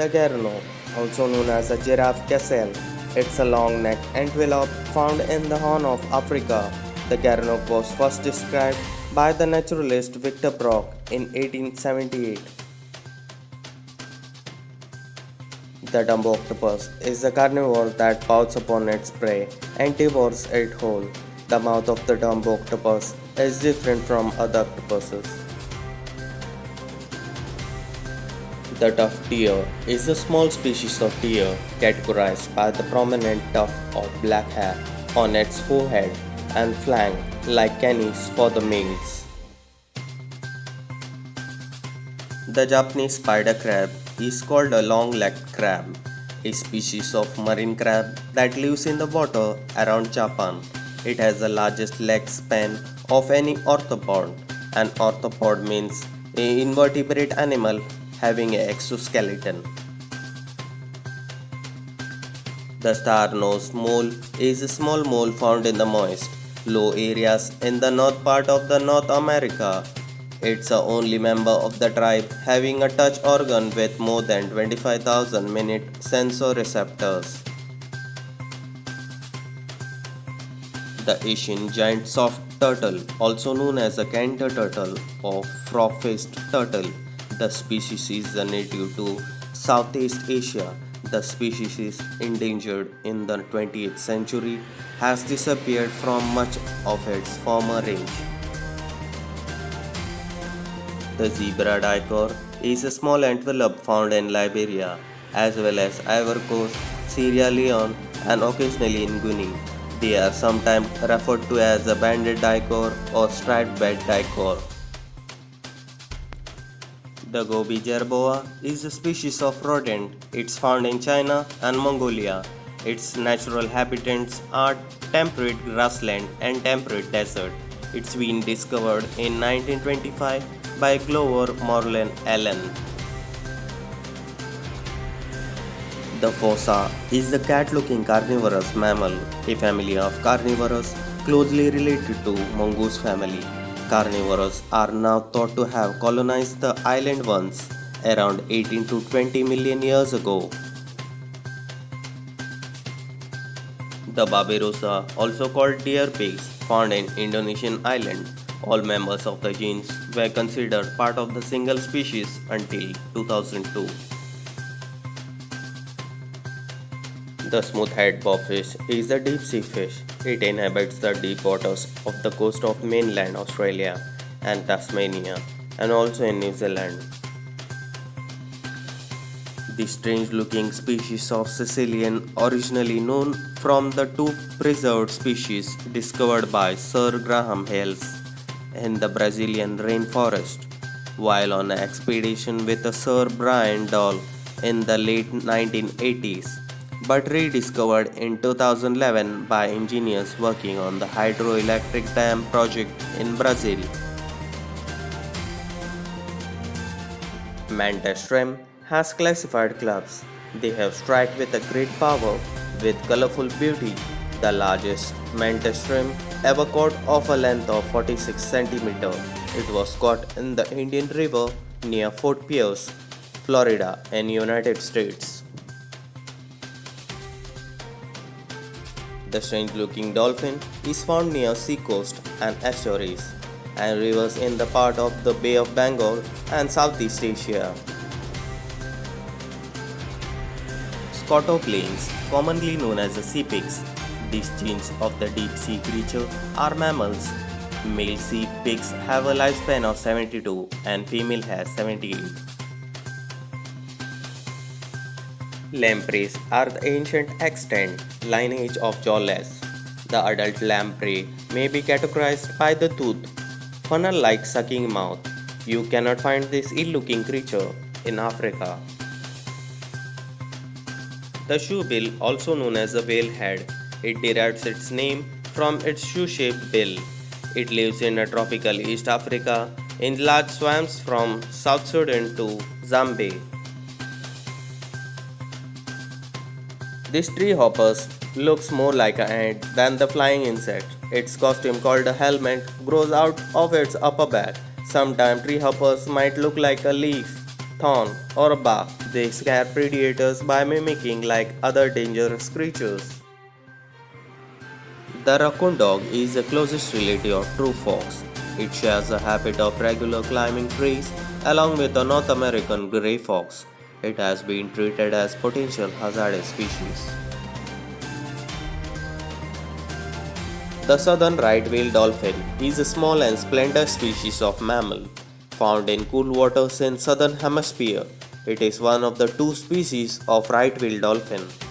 The Guerno, also known as a giraffe gazelle, it's a long-necked antelope found in the Horn of Africa. The Guerno was first described by the naturalist Victor Brock in 1878. The Dumbo octopus is a carnivore that pounces upon its prey and devours it whole. The mouth of the Dumbo octopus is different from other octopuses. The tuft deer is a small species of deer categorized by the prominent tuft of black hair on its forehead and flank, like canis for the males. The Japanese spider crab is called a long-legged crab, a species of marine crab that lives in the water around Japan. It has the largest leg span of any arthropod. An arthropod means an invertebrate animal having an exoskeleton. The star-nosed mole is a small mole found in the moist, low areas in the north part of the North America. It's the only member of the tribe having a touch organ with more than 25,000 minute sensoreceptors. The Asian giant soft turtle, also known as a canter turtle or frog-faced turtle, the species is native to Southeast Asia. The species is endangered in the 20th century, has disappeared from much of its former range. The zebra duiker is a small antelope found in Liberia, as well as Ivory Coast, Sierra Leone, and occasionally in Guinea. They are sometimes referred to as a banded duiker or striped-backed duiker. The Gobi jerboa is a species of rodent. It's found in China and Mongolia. Its natural habitats are temperate grassland and temperate desert. It's been discovered in 1925 by Glover Moreland Allen. The fossa is a cat-looking carnivorous mammal, a family of carnivores closely related to mongoose family. Carnivores are now thought to have colonized the island once, around 18 to 20 million years ago. The Barbarossa, also called deer pigs, found in Indonesian island. All members of the genus were considered part of the single species until 2002. The smooth-head bobfish is a deep-sea fish. It inhabits the deep waters of the coast of mainland Australia and Tasmania, and also in New Zealand. The strange-looking species of Sicilian, originally known from the two preserved species discovered by Sir Graham Hales in the Brazilian rainforest, while on an expedition with Sir Brian Dall in the late 1980s, but rediscovered in 2011 by engineers working on the hydroelectric dam project in Brazil. Mantis shrimp has classified clubs. They have struck with a great power, with colorful beauty. The largest mantis shrimp ever caught of a length of 46 cm. It was caught in the Indian River near Fort Pierce, Florida, in United States. The strange-looking dolphin is found near seacoast and estuaries and rivers in the part of the Bay of Bengal and Southeast Asia. Scotoplanes, commonly known as the sea pigs, these genes of the deep-sea creature are mammals. Male sea pigs have a lifespan of 72 and female has 78. Lampreys are the ancient extant lineage of jawless. The adult lamprey may be categorized by the tooth, funnel-like sucking mouth. You cannot find this ill-looking creature in Africa. The shoebill, also known as the whale head, it derives its name from its shoe-shaped bill. It lives in a tropical East Africa in large swamps from South Sudan to Zambia. This tree hopper looks more like an ant than the flying insect. Its costume, called a helmet, grows out of its upper back. Sometimes tree hoppers might look like a leaf. thorn, or bark. They scare predators by mimicking like other dangerous creatures. The raccoon dog is the closest relative of true fox. It shares a habit of regular climbing trees along with the North American gray fox. It has been treated as potential hazardous species. The southern right-wheel dolphin is a small and slender species of mammal found in cool waters in southern hemisphere. It is one of the two species of right-wheel dolphin.